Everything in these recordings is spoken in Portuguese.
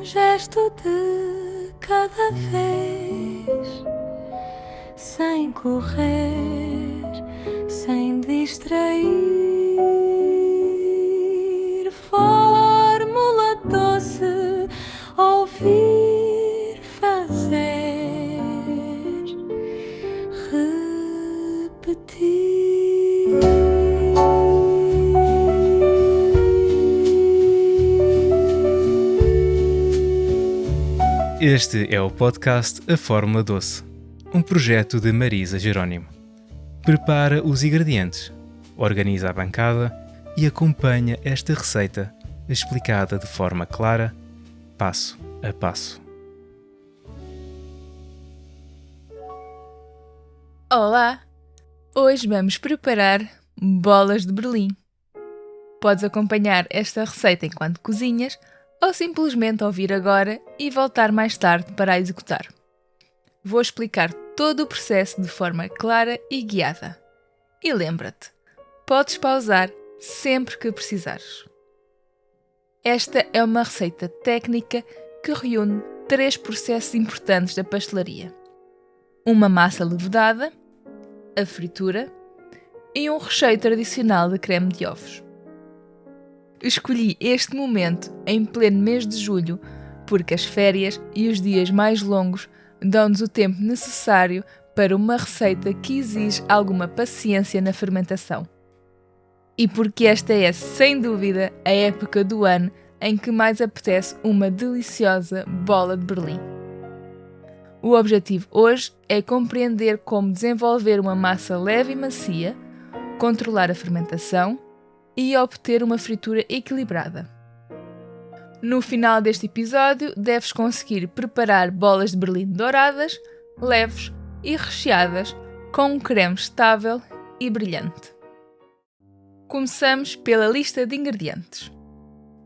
gesto de cada vez, sem correr, sem distrair. Fórmula doce, ouvir, fazer, repetir. Este é o podcast A Fórmula Doce, um projeto de Marisa Jerónimo. Prepara os ingredientes, organiza a bancada e acompanha esta receita explicada de forma clara, passo a passo. Olá! Hoje vamos preparar bolas de Berlim. Podes acompanhar esta receita enquanto cozinhas ou simplesmente ouvir agora e voltar mais tarde para a executar. Vou explicar todo o processo de forma clara e guiada. E lembra-te, podes pausar sempre que precisares. Esta é uma receita técnica que reúne 3 processos importantes da pastelaria: uma massa levedada, a fritura e um recheio tradicional de creme de ovos. Escolhi este momento em pleno mês de julho porque as férias e os dias mais longos dão-nos o tempo necessário para uma receita que exige alguma paciência na fermentação. E porque esta é, sem dúvida, a época do ano em que mais apetece uma deliciosa bola de Berlim. O objetivo hoje é compreender como desenvolver uma massa leve e macia, controlar a fermentação e obter uma fritura equilibrada. No final deste episódio, deves conseguir preparar bolas de Berlim douradas, leves e recheadas com um creme estável e brilhante. Começamos pela lista de ingredientes.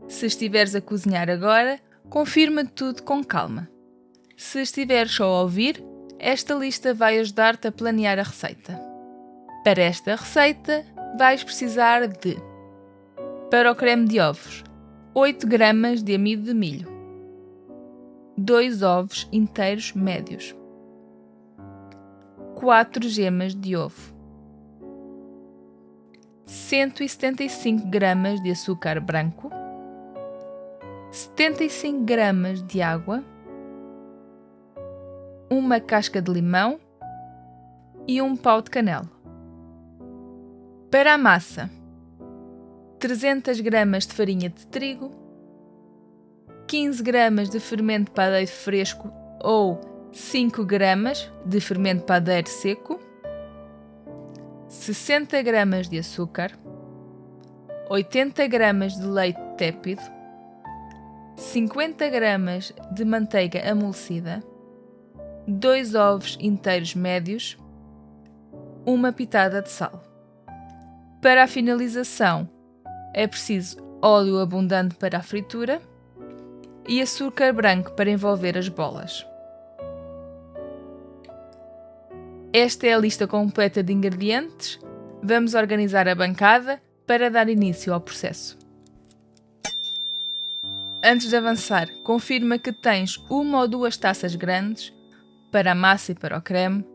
Se estiveres a cozinhar agora, confirma tudo com calma. Se estiveres só a ouvir, esta lista vai ajudar-te a planear a receita. Para esta receita, vais precisar de: para o creme de ovos, 8 gramas de amido de milho, 2 ovos inteiros médios, 4 gemas de ovo, 175 gramas de açúcar branco, 75 gramas de água, uma casca de limão e um pau de canela. Para a massa, 300 gramas de farinha de trigo, 15 gramas de fermento padeiro fresco ou 5 gramas de fermento padeiro seco, 60 gramas de açúcar, 80 gramas de leite tépido, 50 gramas de manteiga amolecida, 2 ovos inteiros médios, uma pitada de sal. Para a finalização, é preciso óleo abundante para a fritura e açúcar branco para envolver as bolas. Esta é a lista completa de ingredientes. Vamos organizar a bancada para dar início ao processo. Antes de avançar, confirma que tens 1 ou 2 taças grandes para a massa e para o creme,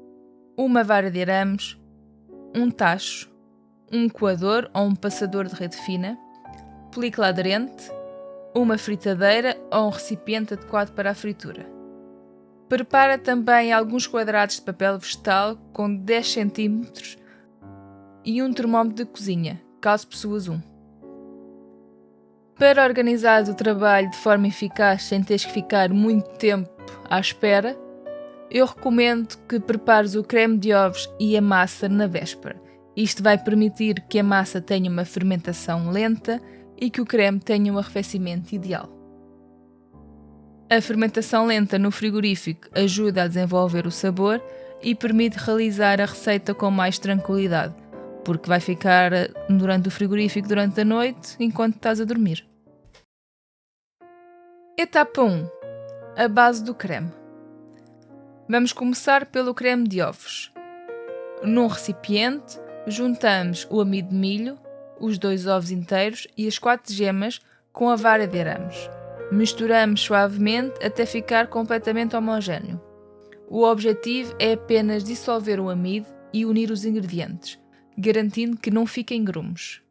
uma vara de arames, um tacho, um coador ou um passador de rede fina, película aderente, uma fritadeira ou um recipiente adequado para a fritura. Prepara também alguns quadrados de papel vegetal com 10 cm e um termómetro de cozinha, caso possuas um. Para organizar o trabalho de forma eficaz sem teres que ficar muito tempo à espera, eu recomendo que prepares o creme de ovos e a massa na véspera. Isto vai permitir que a massa tenha uma fermentação lenta e que o creme tenha um arrefecimento ideal. A fermentação lenta no frigorífico ajuda a desenvolver o sabor e permite realizar a receita com mais tranquilidade, porque vai ficar durante o frigorífico durante a noite enquanto estás a dormir. Etapa 1. A base do creme. Vamos começar pelo creme de ovos. Num recipiente, juntamos o amido de milho, os 2 ovos inteiros e as 4 gemas com a vara de arames. Misturamos suavemente até ficar completamente homogéneo. O objetivo é apenas dissolver o amido e unir os ingredientes, garantindo que não fiquem grumos.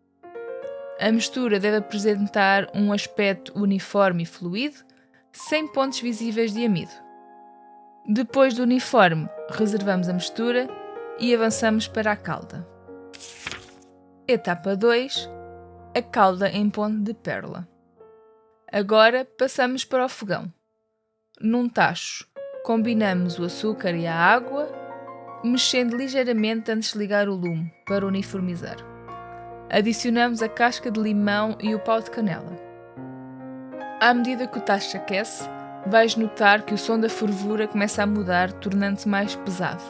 A mistura deve apresentar um aspecto uniforme e fluido, sem pontos visíveis de amido. Depois do uniforme, reservamos a mistura e avançamos para a calda. Etapa 2. A calda em ponto de pérola. Agora passamos para o fogão. Num tacho, combinamos o açúcar e a água, mexendo ligeiramente antes de ligar o lume para uniformizar. Adicionamos a casca de limão e o pau de canela. À medida que o tacho aquece, vais notar que o som da fervura começa a mudar, tornando-se mais pesado.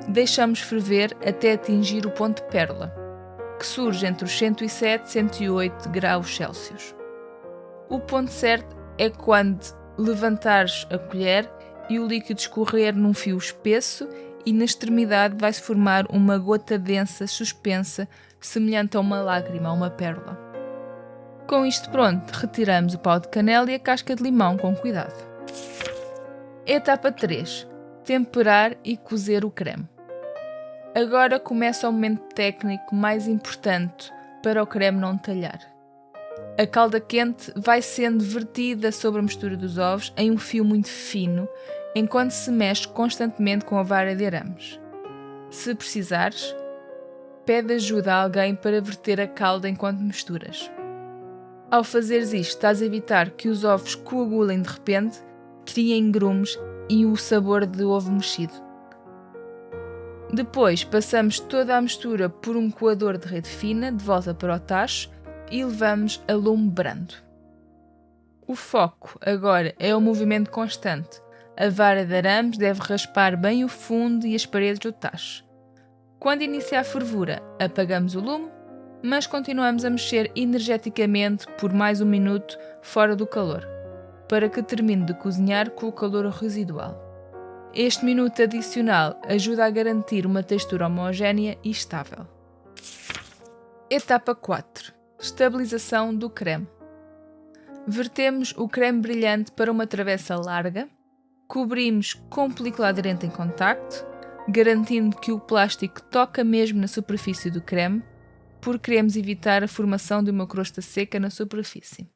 Deixamos ferver até atingir o ponto de pérola, que surge entre os 107 e 108 graus Celsius. O ponto certo é quando levantares a colher e o líquido escorrer num fio espesso e na extremidade vai-se formar uma gota densa suspensa, semelhante a uma lágrima, a uma pérola. Com isto pronto, retiramos o pau de canela e a casca de limão com cuidado. Etapa 3. Temperar e cozer o creme. Agora começa o momento técnico mais importante para o creme não talhar. A calda quente vai sendo vertida sobre a mistura dos ovos em um fio muito fino, enquanto se mexe constantemente com a vara de arames. Se precisares, pede ajuda a alguém para verter a calda enquanto misturas. Ao fazeres isto, estás a evitar que os ovos coagulem de repente, criem grumos e o sabor de ovo mexido. Depois passamos toda a mistura por um coador de rede fina de volta para o tacho e levamos a lume brando. O foco agora é o movimento constante. A vara de arames deve raspar bem o fundo e as paredes do tacho. Quando iniciar a fervura, apagamos o lume, mas continuamos a mexer energeticamente por mais 1 minuto fora do calor, para que termine de cozinhar com o calor residual. Este minuto adicional ajuda a garantir uma textura homogénea e estável. Etapa 4. Estabilização do creme. Vertemos o creme brilhante para uma travessa larga, cobrimos com película aderente em contacto, garantindo que o plástico toca mesmo na superfície do creme, porque queremos evitar a formação de uma crosta seca na superfície.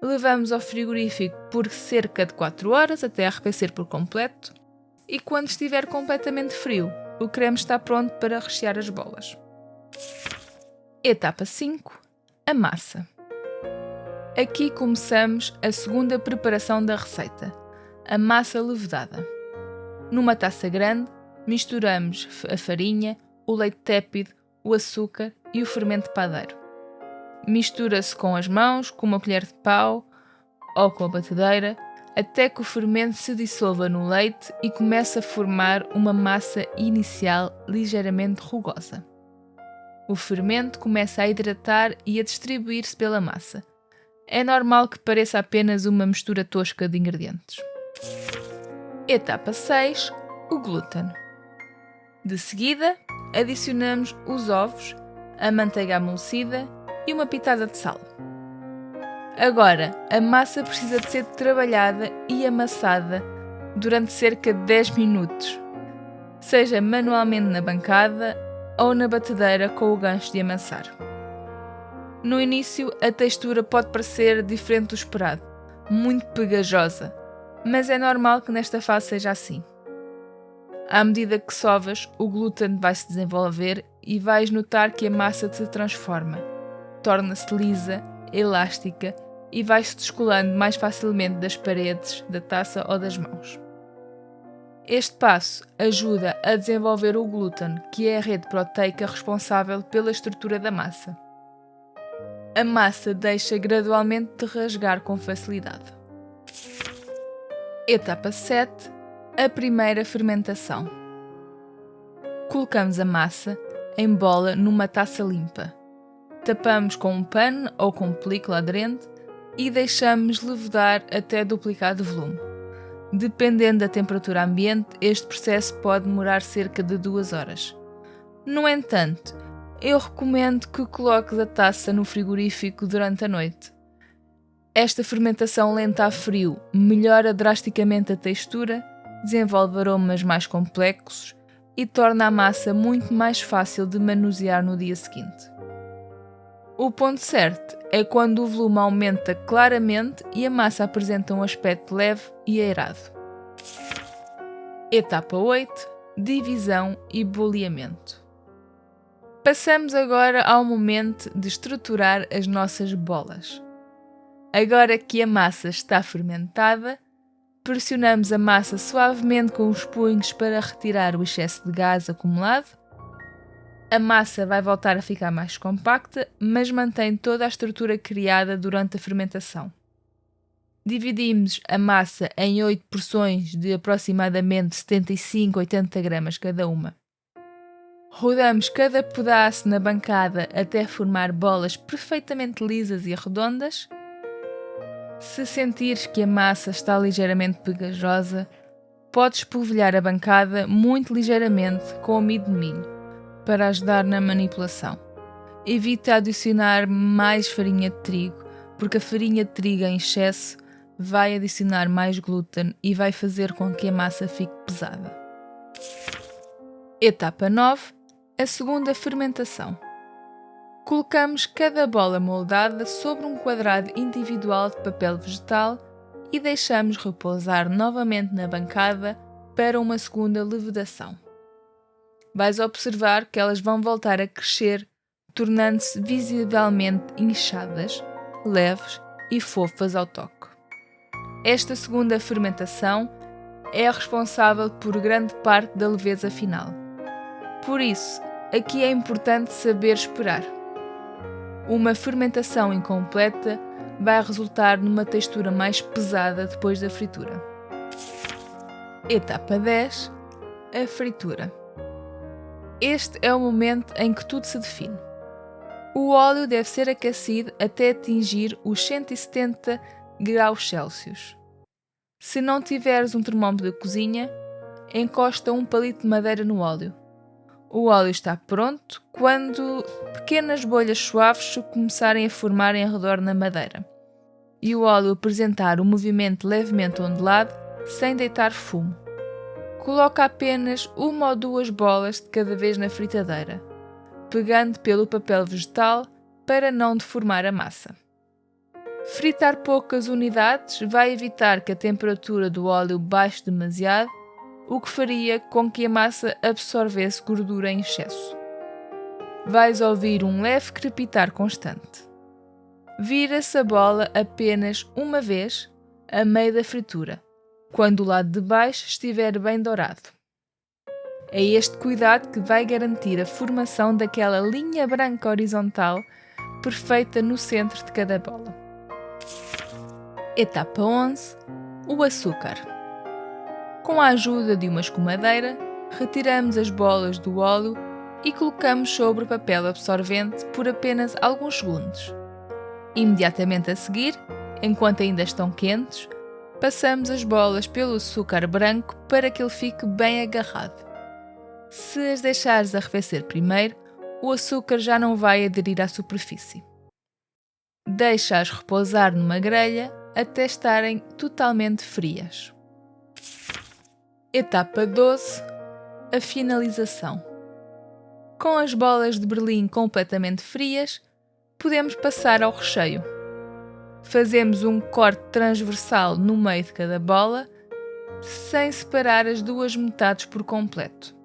Levamos ao frigorífico por cerca de 4 horas até arrefecer por completo e quando estiver completamente frio, o creme está pronto para rechear as bolas. Etapa 5. A massa. Aqui começamos a segunda preparação da receita, a massa levedada. Numa taça grande, misturamos a farinha, o leite tépido, o açúcar e o fermento padeiro. Mistura-se com as mãos, com uma colher de pau ou com a batedeira, até que o fermento se dissolva no leite e comece a formar uma massa inicial ligeiramente rugosa. O fermento começa a hidratar e a distribuir-se pela massa. É normal que pareça apenas uma mistura tosca de ingredientes. Etapa 6. O glúten. De seguida, adicionamos os ovos, a manteiga amolecida e uma pitada de sal. Agora, a massa precisa de ser trabalhada e amassada durante cerca de 10 minutos, seja manualmente na bancada ou na batedeira com o gancho de amassar. No início, a textura pode parecer diferente do esperado, muito pegajosa, mas é normal que nesta fase seja assim. À medida que sovas, o glúten vai se desenvolver e vais notar que a massa se transforma, torna-se lisa, elástica e vai-se descolando mais facilmente das paredes, da taça ou das mãos. Este passo ajuda a desenvolver o glúten, que é a rede proteica responsável pela estrutura da massa. A massa deixa gradualmente de rasgar com facilidade. Etapa 7. A primeira fermentação. Colocamos a massa em bola numa taça limpa. Tapamos com um pano ou com película aderente e deixamos levedar até duplicar de volume. Dependendo da temperatura ambiente, este processo pode demorar cerca de 2 horas. No entanto, eu recomendo que coloques a taça no frigorífico durante a noite. Esta fermentação lenta a frio melhora drasticamente a textura, desenvolve aromas mais complexos e torna a massa muito mais fácil de manusear no dia seguinte. O ponto certo é quando o volume aumenta claramente e a massa apresenta um aspecto leve e aerado. Etapa 8. Divisão e boleamento. Passamos agora ao momento de estruturar as nossas bolas. Agora que a massa está fermentada, pressionamos a massa suavemente com os punhos para retirar o excesso de gás acumulado. A massa vai voltar a ficar mais compacta, mas mantém toda a estrutura criada durante a fermentação. Dividimos a massa em 8 porções de aproximadamente 75-80 gramas cada uma. Rodamos cada pedaço na bancada até formar bolas perfeitamente lisas e redondas. Se sentires que a massa está ligeiramente pegajosa, podes polvilhar a bancada muito ligeiramente com amido de milho para ajudar na manipulação. Evita adicionar mais farinha de trigo, porque a farinha de trigo em excesso vai adicionar mais glúten e vai fazer com que a massa fique pesada. Etapa 9. A segunda fermentação. Colocamos cada bola moldada sobre um quadrado individual de papel vegetal e deixamos repousar novamente na bancada para uma segunda levedação. Vais observar que elas vão voltar a crescer, tornando-se visivelmente inchadas, leves e fofas ao toque. Esta segunda fermentação é a responsável por grande parte da leveza final. Por isso, aqui é importante saber esperar. Uma fermentação incompleta vai resultar numa textura mais pesada depois da fritura. Etapa 10. A fritura. Este é o momento em que tudo se define. O óleo deve ser aquecido até atingir os 170 graus Celsius. Se não tiveres um termómetro de cozinha, encosta um palito de madeira no óleo. O óleo está pronto quando pequenas bolhas suaves se começarem a formar em redor na madeira e o óleo apresentar um movimento levemente ondulado sem deitar fumo. Coloca apenas uma ou duas bolas de cada vez na fritadeira, pegando pelo papel vegetal para não deformar a massa. Fritar poucas unidades vai evitar que a temperatura do óleo baixe demasiado, o que faria com que a massa absorvesse gordura em excesso. Vais ouvir um leve crepitar constante. Vira-se a bola apenas uma vez a meio da fritura, quando o lado de baixo estiver bem dourado. É este cuidado que vai garantir a formação daquela linha branca horizontal perfeita no centro de cada bola. Etapa 11. O açúcar. Com a ajuda de uma escumadeira, retiramos as bolas do óleo e colocamos sobre papel absorvente por apenas alguns segundos. Imediatamente a seguir, enquanto ainda estão quentes, passamos as bolas pelo açúcar branco para que ele fique bem agarrado. Se as deixares arrefecer primeiro, o açúcar já não vai aderir à superfície. Deixa-as repousar numa grelha até estarem totalmente frias. Etapa 12. A finalização. Com as bolas de Berlim completamente frias, podemos passar ao recheio. Fazemos um corte transversal no meio de cada bola, sem separar as duas metades por completo.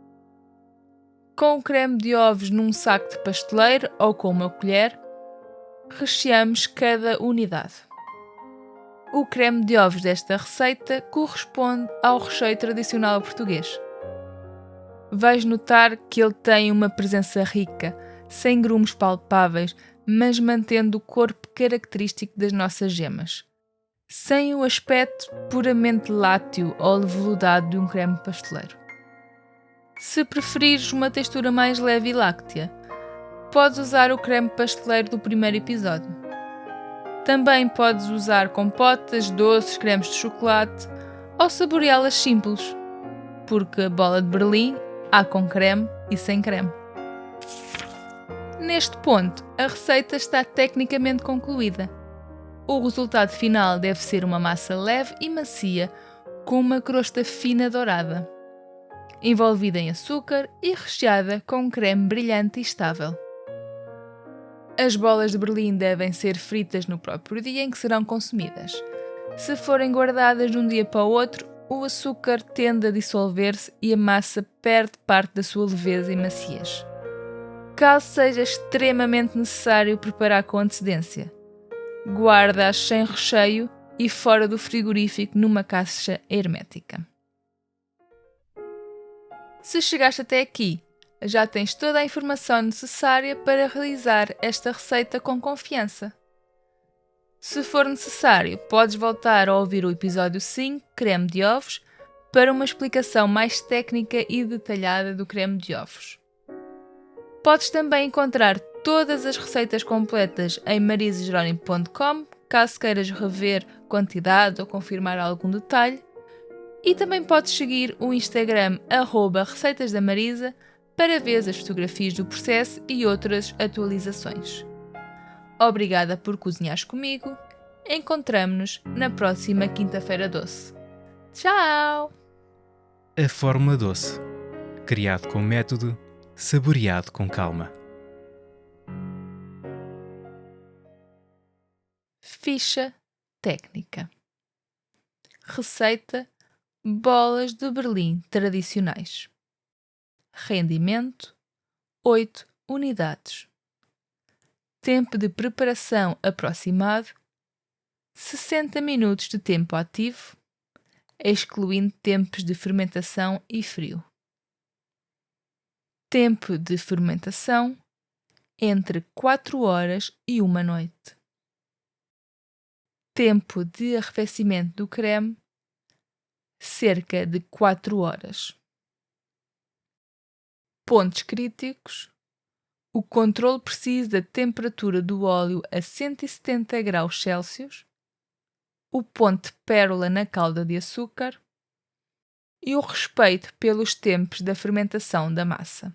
Com o creme de ovos num saco de pasteleiro ou com uma colher, recheamos cada unidade. O creme de ovos desta receita corresponde ao recheio tradicional português. Vais notar que ele tem uma presença rica, sem grumos palpáveis, mas mantendo o corpo característico das nossas gemas, sem o aspecto puramente lácteo ou veludado de um creme pasteleiro. Se preferires uma textura mais leve e láctea, podes usar o creme pasteleiro do primeiro episódio. Também podes usar compotas, doces, cremes de chocolate ou saboreá-las simples, porque a bola de Berlim há com creme e sem creme. Neste ponto, a receita está tecnicamente concluída. O resultado final deve ser uma massa leve e macia, com uma crosta fina dourada, envolvida em açúcar e recheada com um creme brilhante e estável. As bolas de Berlim devem ser fritas no próprio dia em que serão consumidas. Se forem guardadas de um dia para o outro, o açúcar tende a dissolver-se e a massa perde parte da sua leveza e maciez. Caso seja extremamente necessário preparar com antecedência, guarda-as sem recheio e fora do frigorífico numa caixa hermética. Se chegaste até aqui, já tens toda a informação necessária para realizar esta receita com confiança. Se for necessário, podes voltar a ouvir o episódio 5, creme de ovos, para uma explicação mais técnica e detalhada do creme de ovos. Podes também encontrar todas as receitas completas em marisajeronimo.com, caso queiras rever quantidades ou confirmar algum detalhe. E também podes seguir o Instagram @receitasdamarisa para ver as fotografias do processo e outras atualizações. Obrigada por cozinhares comigo. Encontramo-nos na próxima quinta-feira doce. Tchau! A Fórmula Doce. Criado com método, saboreado com calma. Ficha técnica. Receita: bolas de Berlim tradicionais. Rendimento: 8 unidades. Tempo de preparação aproximado: 60 minutos de tempo ativo, excluindo tempos de fermentação e frio. Tempo de fermentação: entre 4 horas e 1 noite. Tempo de arrefecimento do creme: cerca de 4 horas. Pontos críticos: o controle preciso da temperatura do óleo a 170 graus Celsius, o ponto de pérola na calda de açúcar e o respeito pelos tempos da fermentação da massa.